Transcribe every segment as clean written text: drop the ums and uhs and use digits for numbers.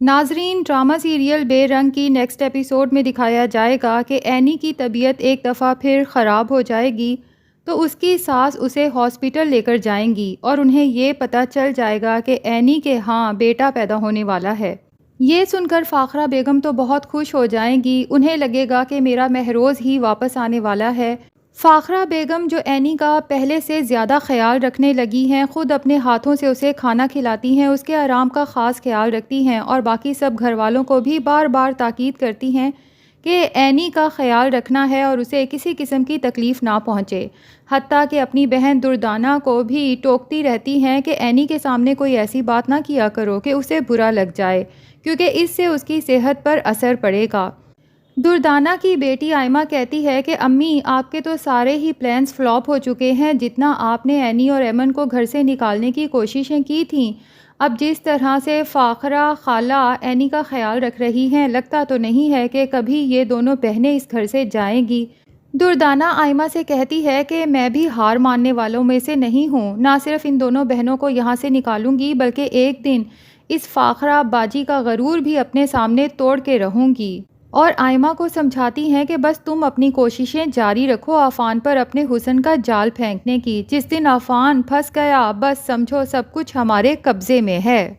ناظرین، drama serial بے رنگ کی نیکسٹ ایپیسوڈ میں دکھایا جائے گا کہ اینی کی طبیعت ایک دفعہ پھر خراب ہو جائے گی تو اس کی ساس اسے ہاسپٹل لے کر جائیں گی اور انہیں یہ پتہ چل جائے گا کہ اینی کے ہاں بیٹا پیدا ہونے والا ہے۔ یہ سن کر فاخرہ بیگم تو بہت خوش ہو جائیں گی، انہیں لگے گا کہ میرا مہروز ہی واپس آنے والا ہے۔ فاخرہ بیگم جو اینی کا پہلے سے زیادہ خیال رکھنے لگی ہیں، خود اپنے ہاتھوں سے اسے کھانا کھلاتی ہیں، اس کے آرام کا خاص خیال رکھتی ہیں اور باقی سب گھر والوں کو بھی بار بار تاکید کرتی ہیں کہ اینی کا خیال رکھنا ہے اور اسے کسی قسم کی تکلیف نہ پہنچے۔ حتیٰ کہ اپنی بہن دردانہ کو بھی ٹوکتی رہتی ہیں کہ اینی کے سامنے کوئی ایسی بات نہ کیا کرو کہ اسے برا لگ جائے، کیونکہ اس سے اس کی صحت پر اثر پڑے گا۔ دردانہ کی بیٹی آئمہ کہتی ہے کہ امی، آپ کے تو سارے ہی پلانز فلاپ ہو چکے ہیں، جتنا آپ نے اینی اور ایمن کو گھر سے نکالنے کی کوششیں کی تھیں، اب جس طرح سے فاخرہ خالہ اینی کا خیال رکھ رہی ہیں، لگتا تو نہیں ہے کہ کبھی یہ دونوں بہنیں اس گھر سے جائیں گی۔ دردانہ آئمہ سے کہتی ہے کہ میں بھی ہار ماننے والوں میں سے نہیں ہوں، نہ صرف ان دونوں بہنوں کو یہاں سے نکالوں گی بلکہ ایک دن اس فاخرہ باجی کا غرور بھی اپنے سامنے توڑ کے رہوں گی۔ اور آئمہ کو سمجھاتی ہیں کہ بس تم اپنی کوششیں جاری رکھو عفان پر اپنے حسن کا جال پھینکنے کی، جس دن عفان پھنس گیا بس سمجھو سب کچھ ہمارے قبضے میں ہے۔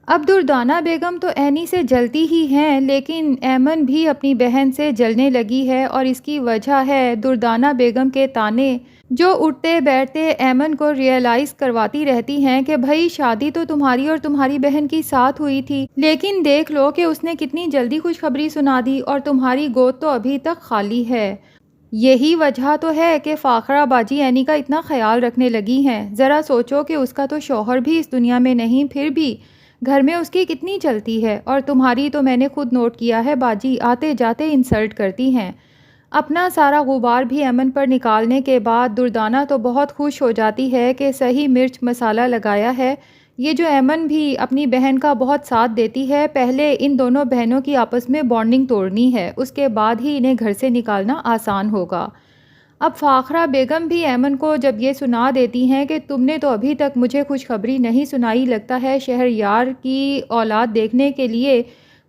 اب دردانہ بیگم تو اینی سے جلتی ہی ہیں، لیکن ایمن بھی اپنی بہن سے جلنے لگی ہے اور اس کی وجہ ہے دردانہ بیگم کے طعنے، جو اٹھتے بیٹھتے ایمن کو ریئلائز کرواتی رہتی ہیں کہ بھائی شادی تو تمہاری اور تمہاری بہن کی ساتھ ہوئی تھی، لیکن دیکھ لو کہ اس نے کتنی جلدی خوشخبری سنا دی اور تمہاری گود تو ابھی تک خالی ہے۔ یہی وجہ تو ہے کہ فاخرہ باجی اینی کا اتنا خیال رکھنے لگی ہیں۔ ذرا سوچو کہ اس کا تو شوہر بھی اس دنیا میں نہیں، پھر بھی گھر میں اس کی کتنی چلتی ہے، اور تمہاری تو میں نے خود نوٹ کیا ہے باجی آتے جاتے انسلٹ کرتی ہیں۔ اپنا سارا غبار بھی ایمن پر نکالنے کے بعد دردانہ تو بہت خوش ہو جاتی ہے کہ صحیح مرچ مسالہ لگایا ہے یہ جو ایمن بھی اپنی بہن کا بہت ساتھ دیتی ہے۔ پہلے ان دونوں بہنوں کی آپس میں بانڈنگ توڑنی ہے، اس کے بعد ہی انہیں گھر سے نکالنا آسان ہوگا۔ اب فاخرہ بیگم بھی ایمن کو جب یہ سنا دیتی ہیں کہ تم نے تو ابھی تک مجھے خوشخبری نہیں سنائی، لگتا ہے شہریار کی اولاد دیکھنے کے لیے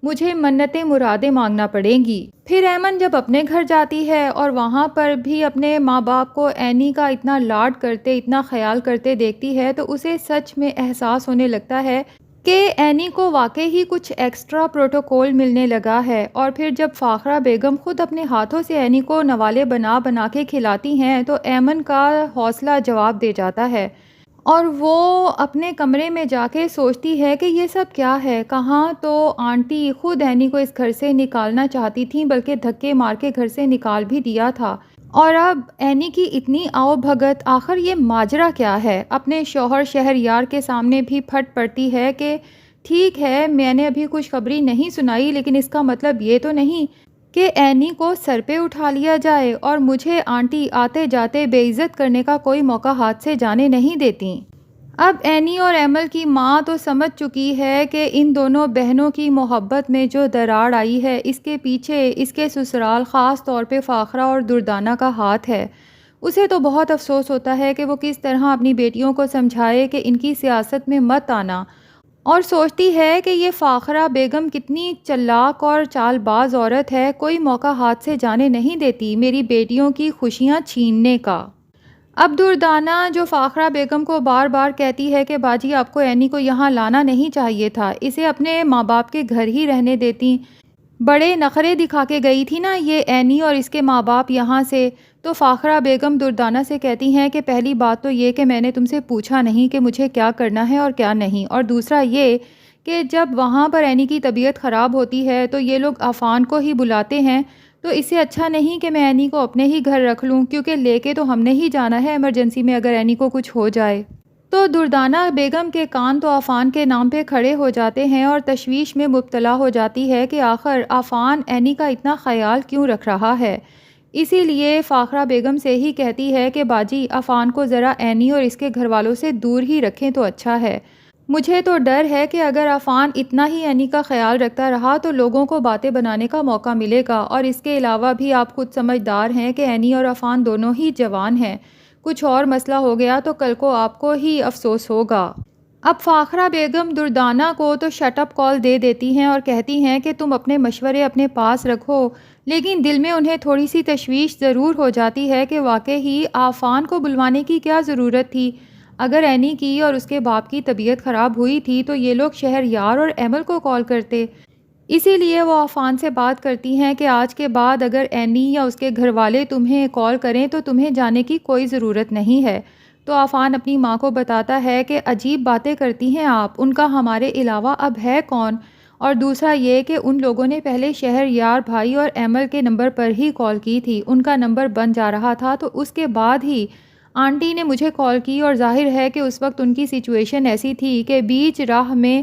مجھے منتیں مرادیں مانگنا پڑیں گی۔ پھر ایمن جب اپنے گھر جاتی ہے اور وہاں پر بھی اپنے ماں باپ کو اینی کا اتنا لاڈ کرتے، اتنا خیال کرتے دیکھتی ہے تو اسے سچ میں احساس ہونے لگتا ہے کہ اینی کو واقعی ہی کچھ ایکسٹرا پروٹوکول ملنے لگا ہے۔ اور پھر جب فاخرہ بیگم خود اپنے ہاتھوں سے اینی کو نوالے بنا بنا کے کھلاتی ہیں تو ایمن کا حوصلہ جواب دے جاتا ہے اور وہ اپنے کمرے میں جا کے سوچتی ہے کہ یہ سب کیا ہے، کہاں تو آنٹی خود اینی کو اس گھر سے نکالنا چاہتی تھیں بلکہ دھکے مار کے گھر سے نکال بھی دیا تھا، اور اب اینی کی اتنی آؤ بھگت، آخر یہ ماجرا کیا ہے۔ اپنے شوہر شہریار کے سامنے بھی پھٹ پڑتی ہے کہ ٹھیک ہے میں نے ابھی خوشخبری نہیں سنائی، لیکن اس کا مطلب یہ تو نہیں کہ اینی کو سر پہ اٹھا لیا جائے اور مجھے آنٹی آتے جاتے بے عزت کرنے کا کوئی موقع ہاتھ سے جانے نہیں دیتی۔ اب اینی اور ایمل کی ماں تو سمجھ چکی ہے کہ ان دونوں بہنوں کی محبت میں جو دراڑ آئی ہے اس کے پیچھے اس کے سسرال خاص طور پہ فاخرہ اور دردانہ کا ہاتھ ہے۔ اسے تو بہت افسوس ہوتا ہے کہ وہ کس طرح اپنی بیٹیوں کو سمجھائے کہ ان کی سیاست میں مت آنا، اور سوچتی ہے کہ یہ فاخرہ بیگم کتنی چلاک اور چال باز عورت ہے، کوئی موقع ہاتھ سے جانے نہیں دیتی میری بیٹیوں کی خوشیاں چھیننے کا۔ اب دردانہ جو فاخرہ بیگم کو بار بار کہتی ہے کہ باجی آپ کو اینی کو یہاں لانا نہیں چاہیے تھا، اسے اپنے ماں باپ کے گھر ہی رہنے دیتی، بڑے نخرے دکھا کے گئی تھی نا یہ اینی اور اس کے ماں باپ یہاں سے۔ تو فاخرہ بیگم دردانہ سے کہتی ہیں کہ پہلی بات تو یہ کہ میں نے تم سے پوچھا نہیں کہ مجھے کیا کرنا ہے اور کیا نہیں، اور دوسرا یہ کہ جب وہاں پر اینی کی طبیعت خراب ہوتی ہے تو یہ لوگ عفان کو ہی بلاتے ہیں، تو اس سے اچھا نہیں کہ میں اینی کو اپنے ہی گھر رکھ لوں، کیونکہ لے کے تو ہم نے ہی جانا ہے ایمرجنسی میں اگر اینی کو کچھ ہو جائے۔ تو دردانہ بیگم کے کان تو عفان کے نام پہ کھڑے ہو جاتے ہیں اور تشویش میں مبتلا ہو جاتی ہے کہ آخر عفان اینی کا اتنا خیال کیوں رکھ رہا ہے۔ اسی لیے فاخرہ بیگم سے ہی کہتی ہے کہ باجی عفان کو ذرا اینی اور اس کے گھر والوں سے دور ہی رکھیں تو اچھا ہے، مجھے تو ڈر ہے کہ اگر عفان اتنا ہی اینی کا خیال رکھتا رہا تو لوگوں کو باتیں بنانے کا موقع ملے گا، اور اس کے علاوہ بھی آپ خود سمجھدار ہیں کہ اینی اور عفان دونوں ہی جوان ہیں، کچھ اور مسئلہ ہو گیا تو کل کو آپ کو ہی افسوس ہوگا۔ اب فاخرہ بیگم دردانہ کو تو شٹ اپ کال دے دیتی ہیں اور کہتی ہیں کہ تم اپنے مشورے اپنے پاس رکھو، لیکن دل میں انہیں تھوڑی سی تشویش ضرور ہو جاتی ہے کہ واقعی عافان کو بلوانے کی کیا ضرورت تھی۔ اگر اینی کی اور اس کے باپ کی طبیعت خراب ہوئی تھی تو یہ لوگ شہریار اور ایمل کو کال کرتے۔ اسی لیے وہ عافان سے بات کرتی ہیں کہ آج کے بعد اگر اینی یا اس کے گھر والے تمہیں کال کریں تو تمہیں جانے کی کوئی ضرورت نہیں ہے۔ تو عافان اپنی ماں کو بتاتا ہے کہ عجیب باتیں کرتی ہیں آپ، ان کا ہمارے علاوہ اب ہے کون؟ اور دوسرا یہ کہ ان لوگوں نے پہلے شہریار بھائی اور ایمل کے نمبر پر ہی کال کی تھی، ان کا نمبر بن جا رہا تھا، تو اس کے بعد ہی آنٹی نے مجھے کال کی، اور ظاہر ہے کہ اس وقت ان کی سچویشن ایسی تھی کہ بیچ راہ میں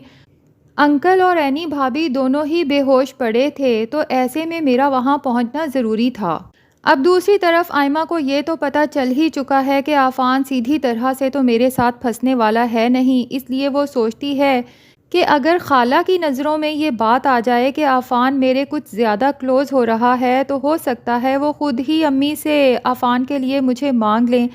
انکل اور اینی بھابھی دونوں ہی بے ہوش پڑے تھے، تو ایسے میں میرا وہاں پہنچنا ضروری تھا۔ اب دوسری طرف آئمہ کو یہ تو پتہ چل ہی چکا ہے کہ عافان سیدھی طرح سے تو میرے ساتھ پھنسنے والا ہے نہیں، اس لیے وہ سوچتی ہے کہ اگر خالہ کی نظروں میں یہ بات آ جائے کہ عافان میرے کچھ زیادہ کلوز ہو رہا ہے تو ہو سکتا ہے وہ خود ہی امی سے عافان کے لیے مجھے مانگ لیں۔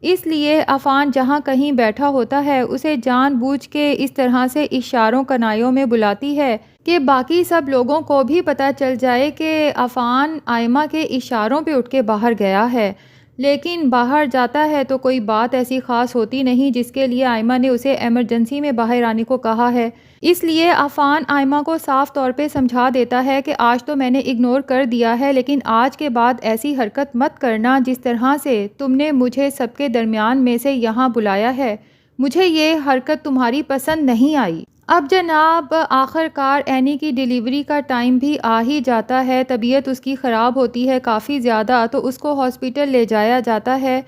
اس لیے عافان جہاں کہیں بیٹھا ہوتا ہے اسے جان بوجھ کے اس طرح سے اشاروں کنایوں میں بلاتی ہے کہ باقی سب لوگوں کو بھی پتہ چل جائے کہ عافان آئمہ کے اشاروں پہ اٹھ کے باہر گیا ہے، لیکن باہر جاتا ہے تو کوئی بات ایسی خاص ہوتی نہیں جس کے لیے آئمہ نے اسے ایمرجنسی میں باہر آنے کو کہا ہے۔ اس لیے عافان آئمہ کو صاف طور پہ سمجھا دیتا ہے کہ آج تو میں نے اگنور کر دیا ہے، لیکن آج کے بعد ایسی حرکت مت کرنا جس طرح سے تم نے مجھے سب کے درمیان میں سے یہاں بلایا ہے، مجھے یہ حرکت تمہاری پسند نہیں آئی۔ اب جناب آخر کار اینی کی ڈیلیوری کا ٹائم بھی آ ہی جاتا ہے، طبیعت اس کی خراب ہوتی ہے کافی زیادہ، تو اس کو ہاسپٹل لے جایا جاتا ہے۔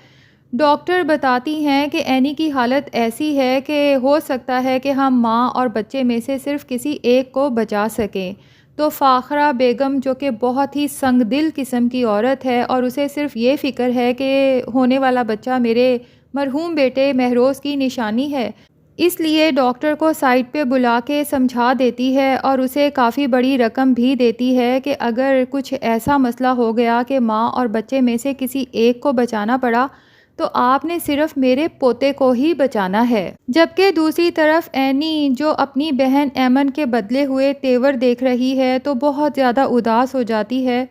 ڈاکٹر بتاتی ہیں کہ اینی کی حالت ایسی ہے کہ ہو سکتا ہے کہ ہم ماں اور بچے میں سے صرف کسی ایک کو بچا سکیں۔ تو فاخرہ بیگم جو کہ بہت ہی سنگ دل قسم کی عورت ہے اور اسے صرف یہ فکر ہے کہ ہونے والا بچہ میرے مرحوم بیٹے مہروز کی نشانی ہے، اس لیے ڈاکٹر کو سائٹ پہ بلا کے سمجھا دیتی ہے اور اسے کافی بڑی رقم بھی دیتی ہے کہ اگر کچھ ایسا مسئلہ ہو گیا کہ ماں اور بچے میں سے کسی ایک کو بچانا پڑا تو آپ نے صرف میرے پوتے کو ہی بچانا ہے۔ جبکہ دوسری طرف اینی جو اپنی بہن ایمن کے بدلے ہوئے تیور دیکھ رہی ہے تو بہت زیادہ اداس ہو جاتی ہے،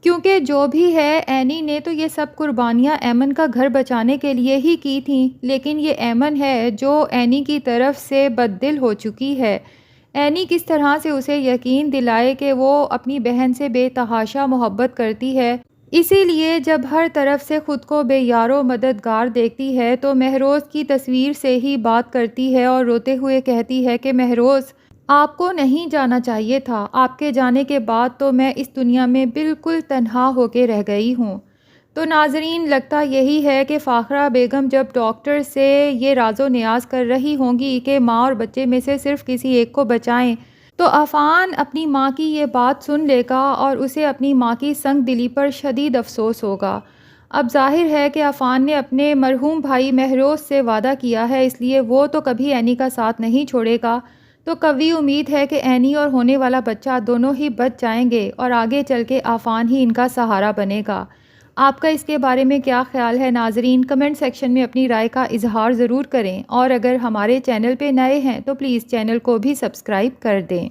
کیونکہ جو بھی ہے اینی نے تو یہ سب قربانیاں ایمن کا گھر بچانے کے لیے ہی کی تھیں، لیکن یہ ایمن ہے جو اینی کی طرف سے بددل ہو چکی ہے۔ اینی کس طرح سے اسے یقین دلائے کہ وہ اپنی بہن سے بے تحاشا محبت کرتی ہے، اسی لیے جب ہر طرف سے خود کو بے یار و مددگار دیکھتی ہے تو مہروز کی تصویر سے ہی بات کرتی ہے اور روتے ہوئے کہتی ہے کہ مہروز، آپ کو نہیں جانا چاہیے تھا، آپ کے جانے کے بعد تو میں اس دنیا میں بالکل تنہا ہو کے رہ گئی ہوں۔ تو ناظرین لگتا یہی ہے کہ فاخرہ بیگم جب ڈاکٹر سے یہ راز و نیاز کر رہی ہوں گی کہ ماں اور بچے میں سے صرف کسی ایک کو بچائیں، تو عافان اپنی ماں کی یہ بات سن لے گا اور اسے اپنی ماں کی سنگ دلی پر شدید افسوس ہوگا۔ اب ظاہر ہے کہ عافان نے اپنے مرحوم بھائی مہروز سے وعدہ کیا ہے، اس لیے وہ تو کبھی اینی کا ساتھ نہیں چھوڑے گا، تو قوی امید ہے کہ اینی اور ہونے والا بچہ دونوں ہی بچ جائیں گے اور آگے چل کے عافان ہی ان کا سہارا بنے گا۔ آپ کا اس کے بارے میں کیا خیال ہے ناظرین؟ کمنٹ سیکشن میں اپنی رائے کا اظہار ضرور کریں، اور اگر ہمارے چینل پہ نئے ہیں تو پلیز چینل کو بھی سبسکرائب کر دیں۔